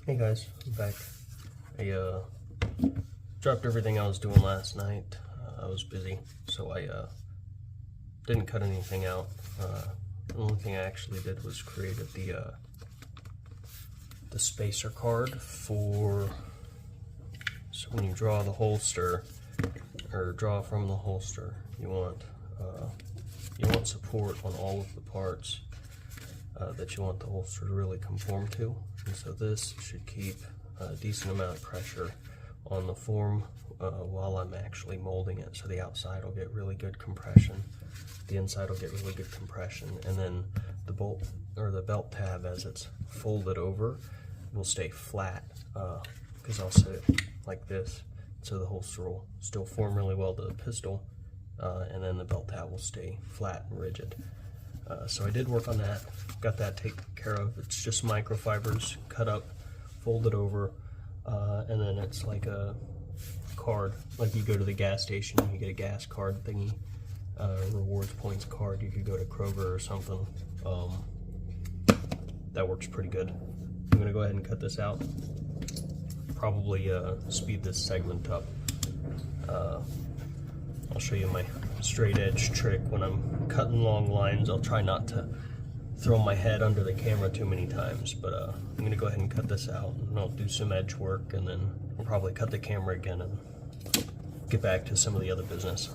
Hey guys, I'm back. I dropped everything I was doing last night. I was busy, so I didn't cut anything out. The only thing I actually did was created the spacer card for, so when you draw the holster or draw from the holster, you want support on all of the parts that you want the holster to really conform to. And so this should keep a decent amount of pressure on the form while I'm actually molding it. So the outside will get really good compression, the inside will get really good compression, and then the bolt or the belt tab, as it's folded over, will stay flat because I'll set it like this, so the holster will still form really well to the pistol, and then the belt tab will stay flat and rigid. So I did work on that, got that taken care of. It's just microfibers cut up, folded over, and then it's like a card, like you go to the gas station, you get a gas card thingy, rewards points card. You could go to Kroger or something. That works pretty good. I'm gonna go ahead and cut this out. Probably speed this segment up. I'll show you my straight edge trick when I'm cutting long lines. I'll try not to throw my head under the camera too many times, but I'm gonna go ahead and cut this out, and I'll do some edge work, and then I'll probably cut the camera again and get back to some of the other business.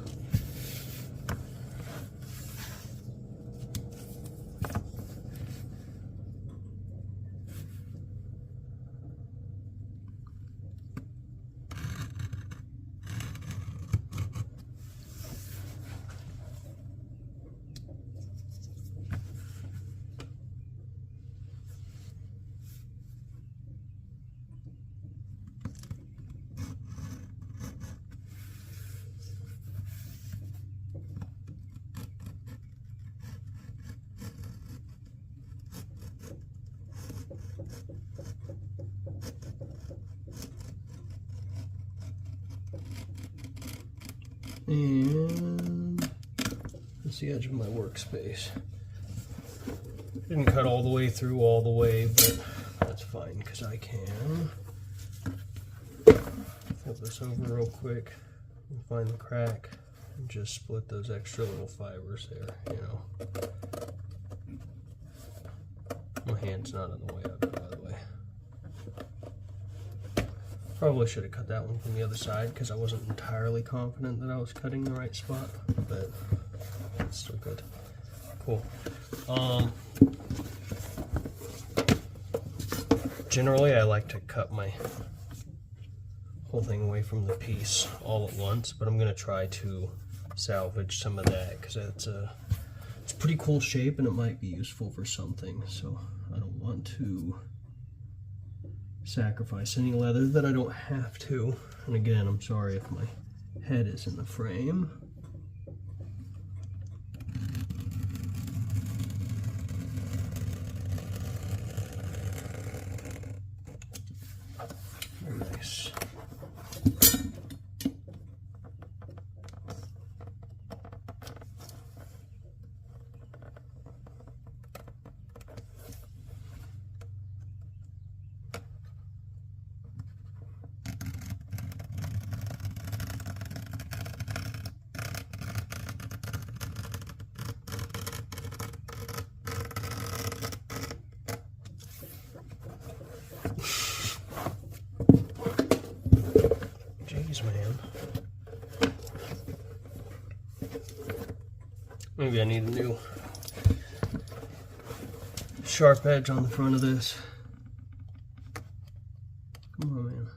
And that's the edge of my workspace. Didn't cut all the way through all the way, but that's fine because I can flip this over real quick and find the crack and just split those extra little fibers there, you know. My hand's not in the way of it, by the way. Probably should have cut that one from the other side because I wasn't entirely confident that I was cutting the right spot, but it's still good. Cool. Generally, I like to cut my whole thing away from the piece all at once, but I'm going to try to salvage some of that because it's a pretty cool shape and it might be useful for something, so I don't want to sacrifice any leather that I don't have to. And again, I'm sorry if my head is in the frame. Very nice. Man, maybe I need a new sharp edge on the front of this. Come on, man.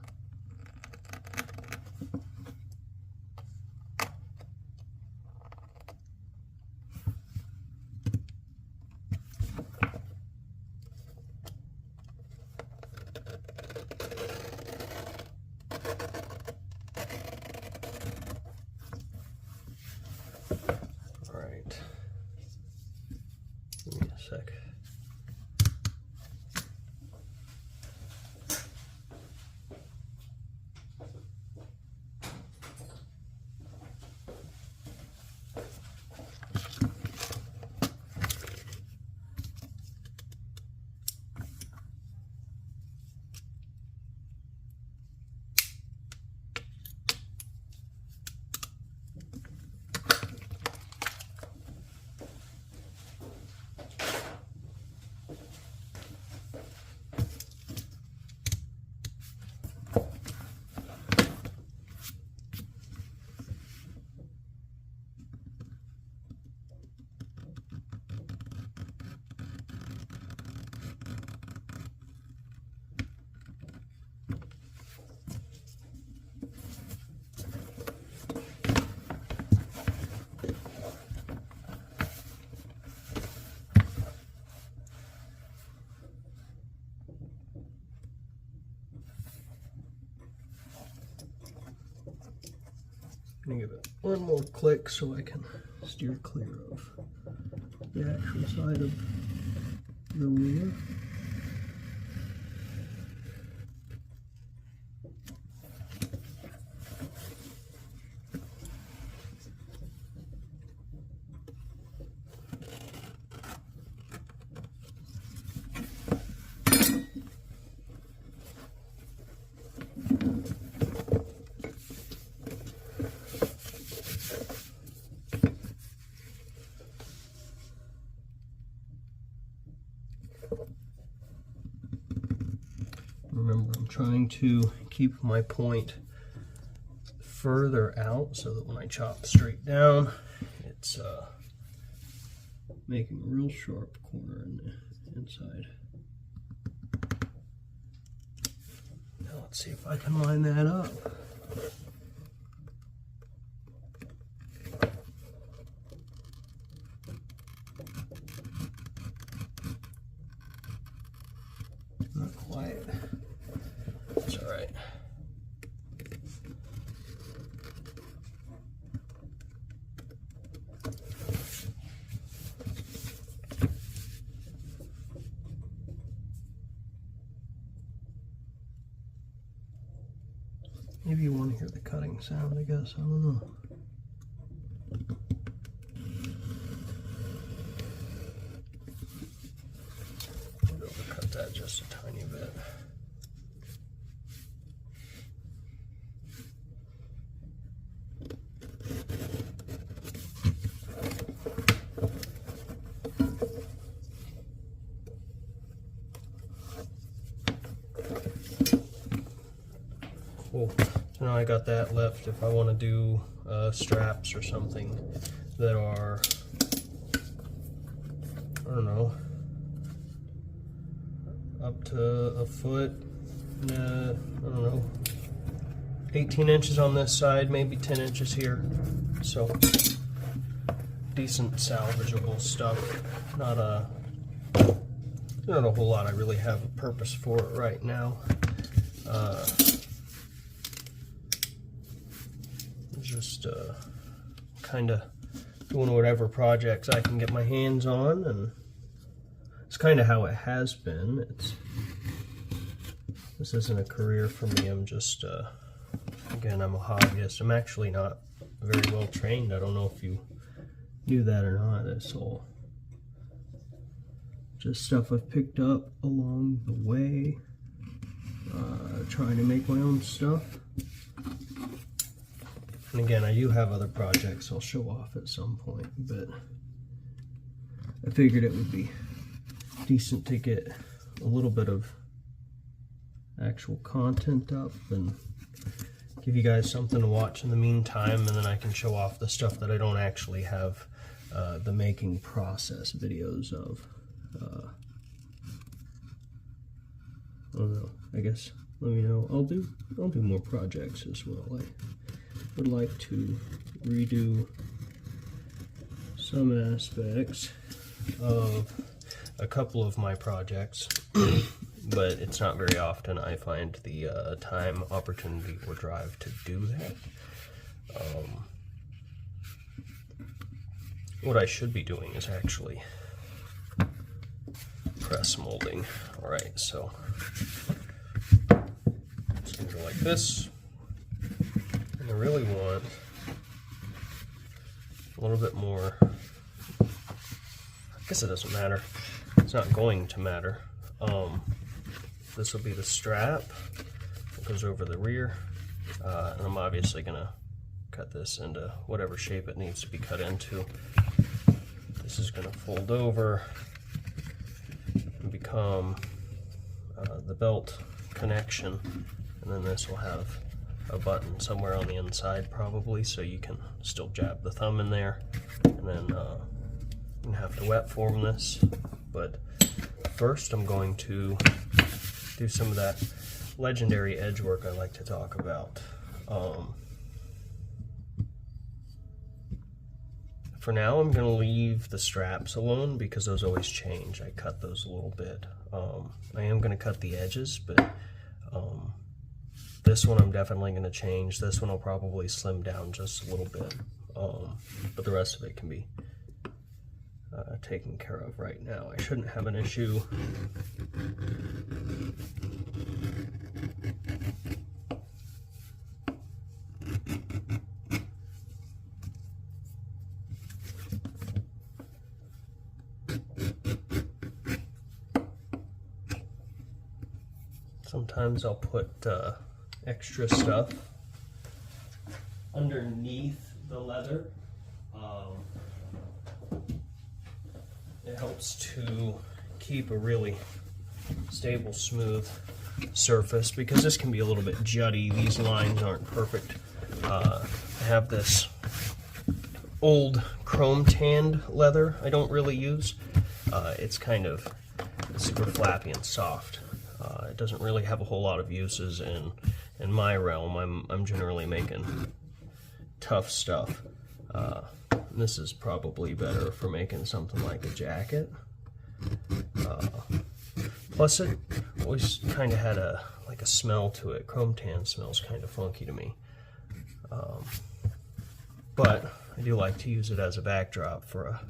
Give me a sec. gonna give it one more click so I can steer clear of the actual side of the wheel. Remember, I'm trying to keep my point further out so that when I chop straight down, it's making a real sharp corner in the inside. Now let's see if I can line that up. Not quite. It's all right. Maybe you want to hear the cutting sound, I guess. I don't know. I'll overcut that just a tiny bit. Cool. So now I got that left if I want to do straps or something that are, I don't know, up to a foot, I don't know, 18 inches on this side, maybe 10 inches here. So decent salvageable stuff. Not a whole lot I really have a purpose for it right now. Just kind of doing whatever projects I can get my hands on, and it's kind of how it has been. This isn't a career for me. I'm just again, I'm a hobbyist. I'm actually not very well trained. I don't know if you knew that or not. It's all just stuff I've picked up along the way, trying to make my own stuff. And again, I do have other projects I'll show off at some point, but I figured it would be decent to get a little bit of actual content up and give you guys something to watch in the meantime, and then I can show off the stuff that I don't actually have the making process videos of. I don't know, I guess let me know. I'll do more projects as well. I would like to redo some aspects of a couple of my projects, but it's not very often I find the time, opportunity, or drive to do that. What I should be doing is actually press molding. Alright, so it's going to go like this. And I really want a little bit more. I guess it doesn't matter. It's not going to matter. This will be the strap that goes over the rear. And I'm obviously going to cut this into whatever shape it needs to be cut into. This is going to fold over and become the belt connection, and then this will have a button somewhere on the inside probably, so you can still jab the thumb in there. And then I'm gonna have to wet form this, but first I'm going to do some of that legendary edge work I like to talk about. For now, I'm going to leave the straps alone because those always change. I cut those a little bit. I am going to cut the edges, but This one I'm definitely going to change. This one will probably slim down just a little bit, but the rest of it can be taken care of right now. I shouldn't have an issue. Sometimes I'll put extra stuff underneath the leather. It helps to keep a really stable, smooth surface, because this can be a little bit jutty. These lines aren't perfect. I have this old chrome tanned leather I don't really use. It's kind of super flappy and soft. It doesn't really have a whole lot of uses in my realm. I'm generally making tough stuff. This is probably better for making something like a jacket. Plus it always kind of had a smell to it. Chrome tan smells kind of funky to me. But I do like to use it as a backdrop for a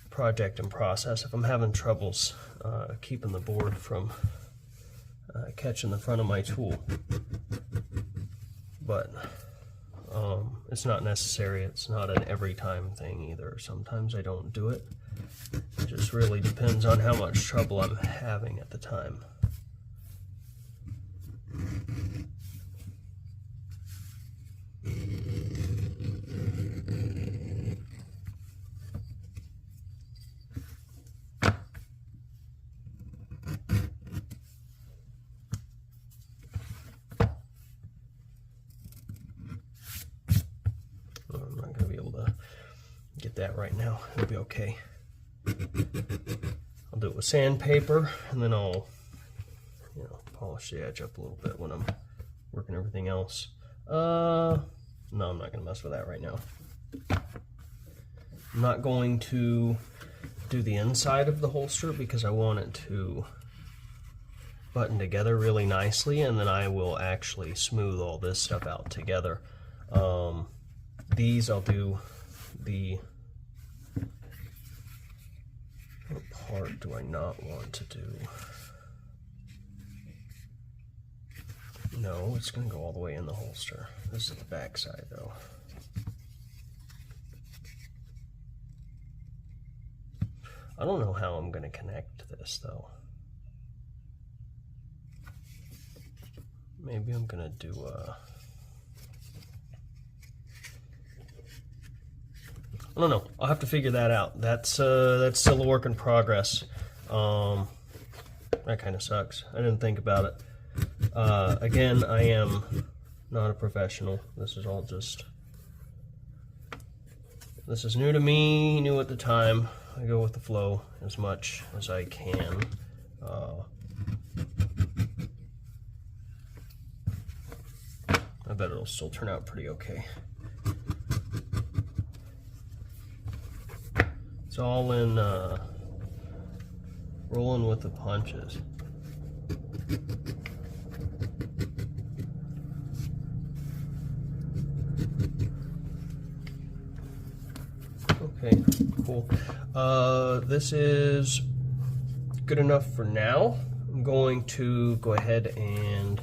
project in process. If I'm having troubles keeping the board from catching the front of my tool. But it's not necessary. It's not an every time thing either. Sometimes I don't do it. It just really depends on how much trouble I'm having at the time. I'm not going to be able to get that right now. It'll be okay. I'll do it with sandpaper, and then I'll, polish the edge up a little bit when I'm working everything else. No, I'm not going to mess with that right now. I'm not going to do the inside of the holster because I want it to button together really nicely, and then I will actually smooth all this stuff out together. These I'll do the... What part do I not want to do? No, it's going to go all the way in the holster. This is the back side though. I don't know how I'm going to connect this though. Maybe I'm going to do a... I don't know. I'll have to figure that out. That's still a work in progress. That kind of sucks. I didn't think about it. Again, I am not a professional. This is all just... This is new to me, new at the time. I go with the flow as much as I can. I bet it'll still turn out pretty okay. It's all in rolling with the punches. Okay, cool. This is good enough for now. I'm going to go ahead and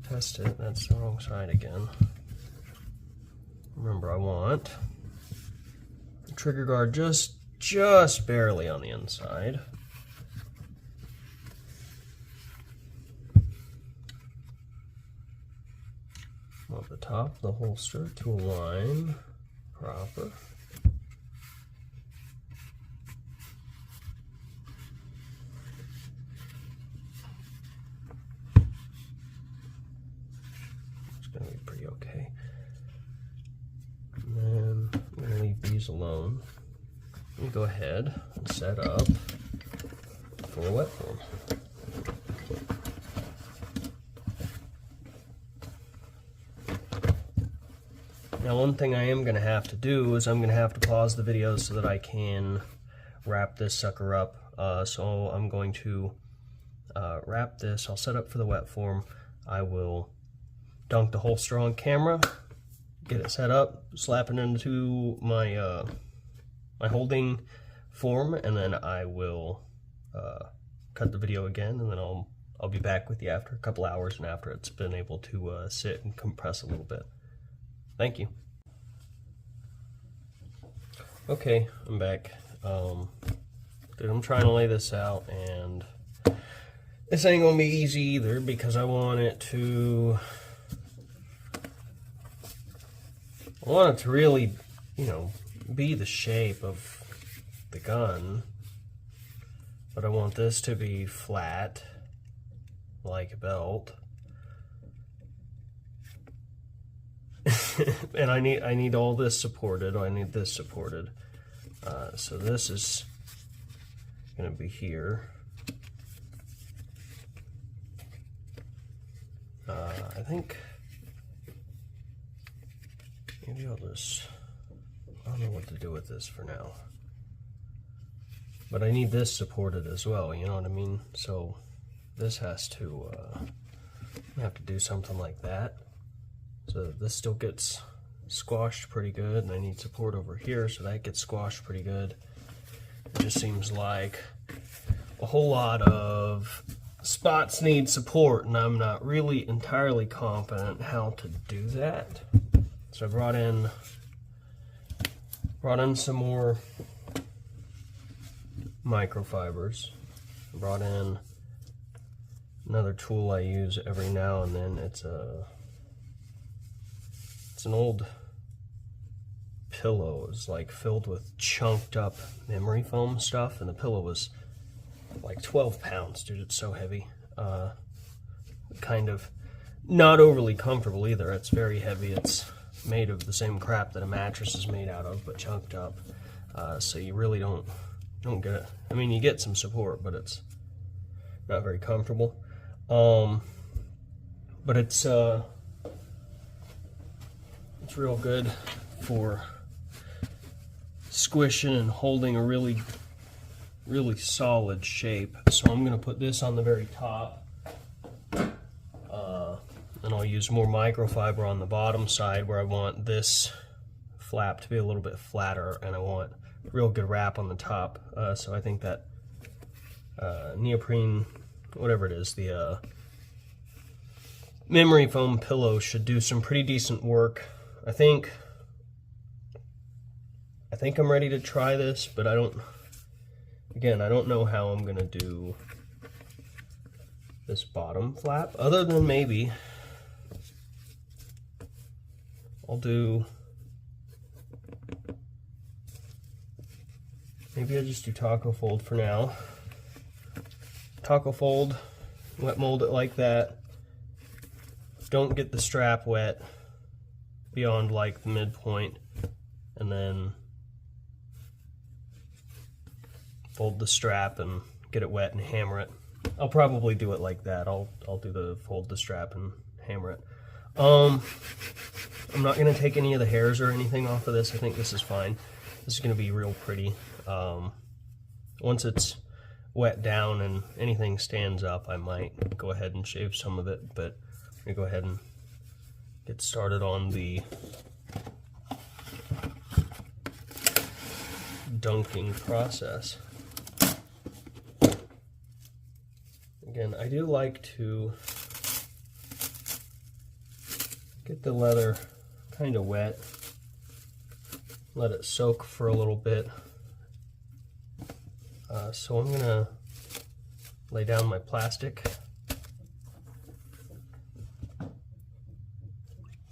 test it. That's the wrong side again. Remember, I want the trigger guard just barely on the inside. Want the top of the holster to align proper. It's going to be pretty okay. And then I'm going to leave these alone. Let me go ahead and set up for a wet form. Now, one thing I am going to have to do is I'm going to have to pause the video so that I can wrap this sucker up. So I'm going to wrap this. I'll set up for the wet form. I will dunk the holster on camera, get it set up, slap it into my my holding form, and then I will cut the video again, and then I'll be back with you after a couple hours and after it's been able to sit and compress a little bit. Thank you. Okay, I'm back. Dude, I'm trying to lay this out, and this ain't gonna be easy either because I want it to really, you know, be the shape of the gun, but I want this to be flat like a belt. And I need all this supported. I need this supported. So this is gonna be here. I think maybe I don't know what to do with this for now. But I need this supported as well, you know what I mean? So this has to, I have to do something like that. So this still gets squashed pretty good, and I need support over here, so that gets squashed pretty good. It just seems like a whole lot of spots need support, and I'm not really entirely confident how to do that. So I brought in some more microfibers. I brought in another tool I use every now and then. It's an old pillow. It's like filled with chunked up memory foam stuff, and the pillow was like 12 pounds, dude. It's so heavy. Kind of not overly comfortable either. It's very heavy. It's made of the same crap that a mattress is made out of, but chunked up. So you really don't get it. I mean, you get some support, but it's not very comfortable. But it's real good for squishing and holding a really solid shape. So I'm going to put this on the very top, and I'll use more microfiber on the bottom side where I want this flap to be a little bit flatter, and I want real good wrap on the top. So I think that neoprene, whatever it is, the memory foam pillow should do some pretty decent work. I think I'm ready to try this, but I don't know how I'm gonna do this bottom flap, other than maybe maybe I just do taco fold for now. Taco fold, wet mold it like that. Don't get the strap wet beyond like the midpoint, and then fold the strap and get it wet and hammer it. I'll probably do it like that. I'll do the fold the strap and hammer it. I'm not gonna take any of the hairs or anything off of this. I think this is fine. This is gonna be real pretty. Once it's wet down and anything stands up, I might go ahead and shave some of it, but I'm gonna go ahead and get started on the dunking process. Again, I do like to get the leather kind of wet, let it soak for a little bit. So I'm gonna lay down my plastic.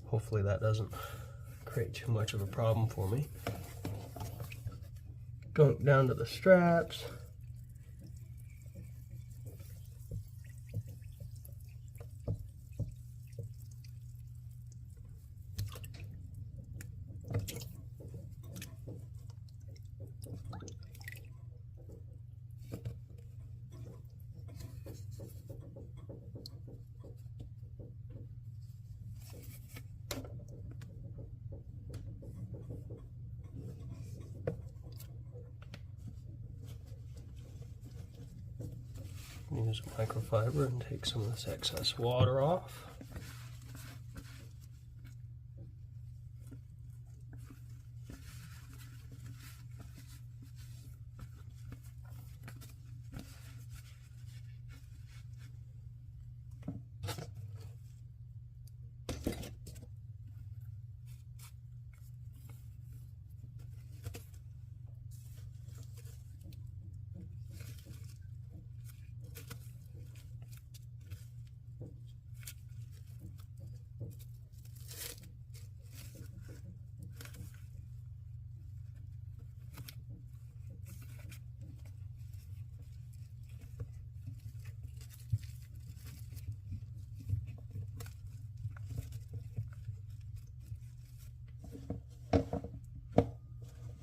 Hopefully that doesn't create too much of a problem for me. Going down to the straps. Use a microfiber and take some of this excess water off.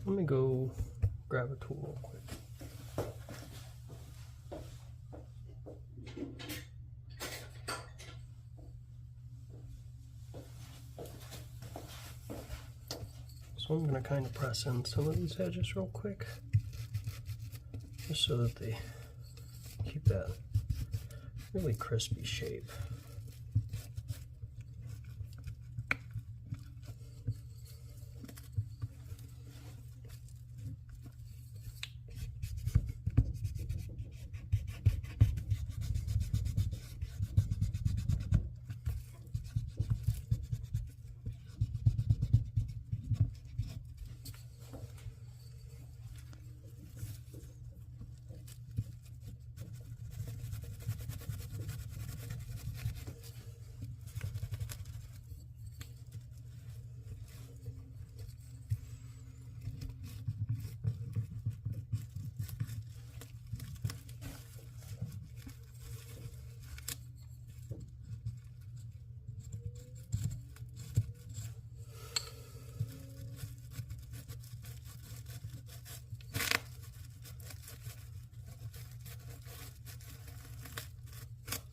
Let me go grab a tool real quick. So I'm going to kind of press in some of these edges real quick, just so that they keep that really crispy shape.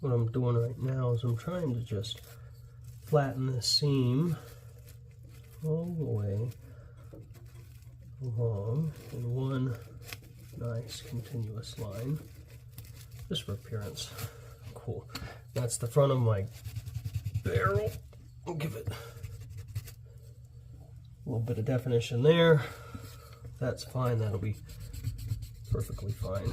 What I'm doing right now is I'm trying to just flatten this seam all the way along in one nice continuous line, just for appearance. Cool. That's the front of my barrel. I'll give it a little bit of definition there. That's fine. That'll be perfectly fine.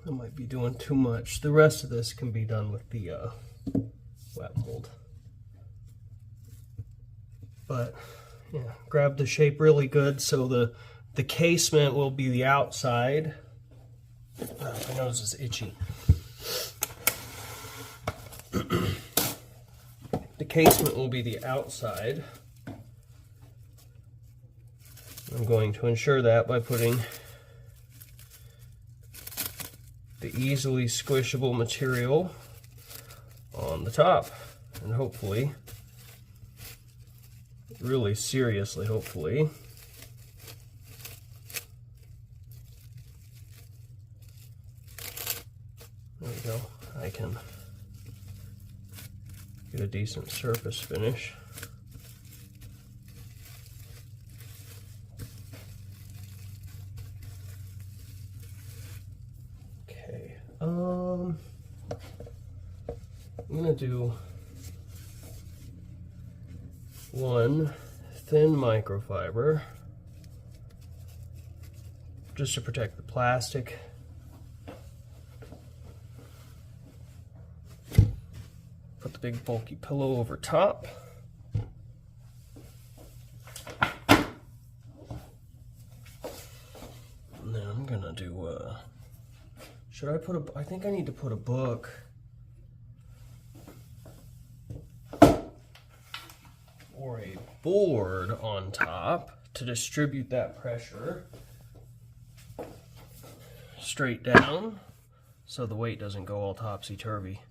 I might be doing too much. The rest of this can be done with the wet mold. But yeah, grab the shape really good so the casement will be the outside. My nose is itchy. The casement will be the outside. I'm going to ensure that by putting the easily squishable material on the top, and hopefully, really seriously hopefully, there we go, I can get a decent surface finish. I'm going to do one thin microfiber just to protect the plastic. Put the big bulky pillow over top. And then I'm going to do should I put a, I think I need to put a book or a board on top to distribute that pressure straight down so the weight doesn't go all topsy-turvy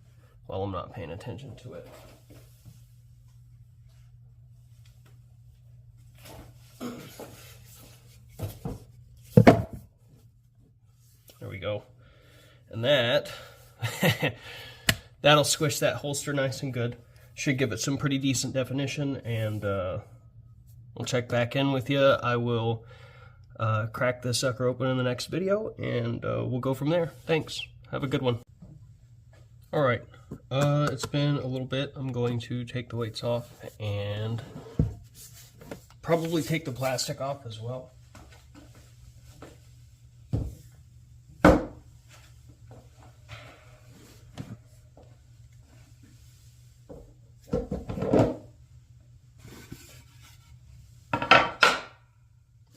while I'm not paying attention to it. And that, that'll squish that holster nice and good. Should give it some pretty decent definition, and we'll check back in with you. I will crack this sucker open in the next video, and we'll go from there. Thanks. Have a good one. All right, it's been a little bit. I'm going to take the weights off and probably take the plastic off as well.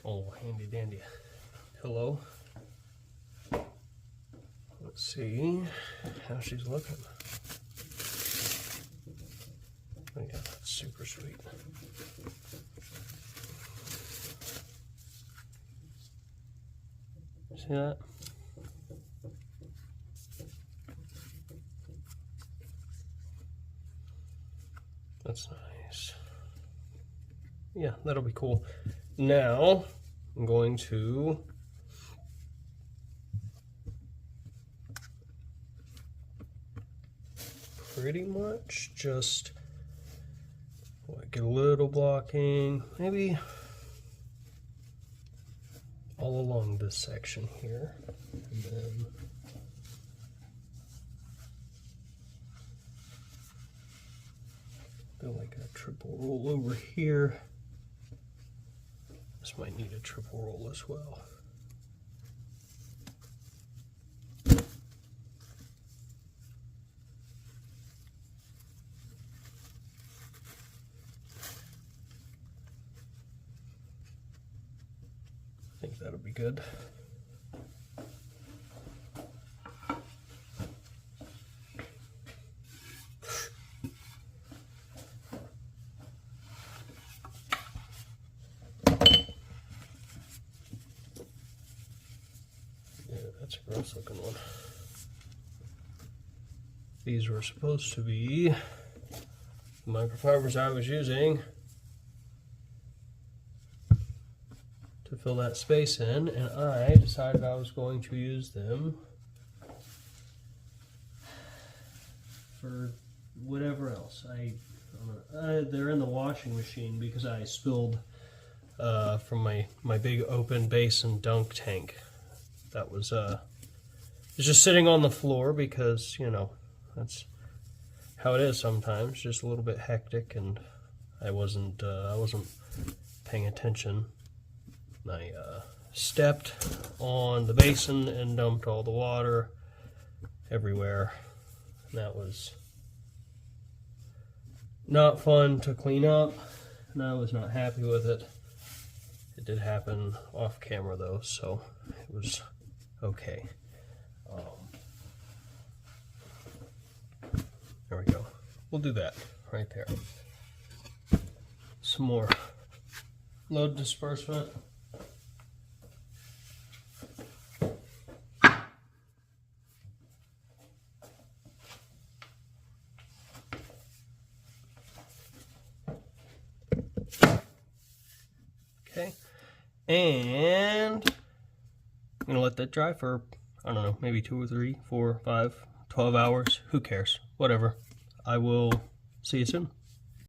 Oh, handy dandy pillow. Let's see how she's looking. Oh yeah, that's super sweet. See that? That's nice. Yeah, that'll be cool. Now, I'm going to pretty much just get a little blocking, maybe all along this section here, and then do like a triple roll over here. This might need a triple roll as well. I think that'll be good. Yeah, that's a gross looking one. These were supposed to be the microfibers I was using to fill that space in, and I decided I was going to use them for whatever else. They're in the washing machine because I spilled from my big open basin dunk tank. That was it's just sitting on the floor because, you know, that's how it is sometimes, just a little bit hectic, and I wasn't paying attention. I stepped on the basin and dumped all the water everywhere. And that was not fun to clean up, and I was not happy with it. It did happen off camera though, so it was okay. There we go. We'll do that right there. Some more load disbursement. Okay, and I'm gonna let that dry for, I don't know, maybe 2 or 3, 4, 5, 12 hours. Who cares? Whatever. I will see you soon.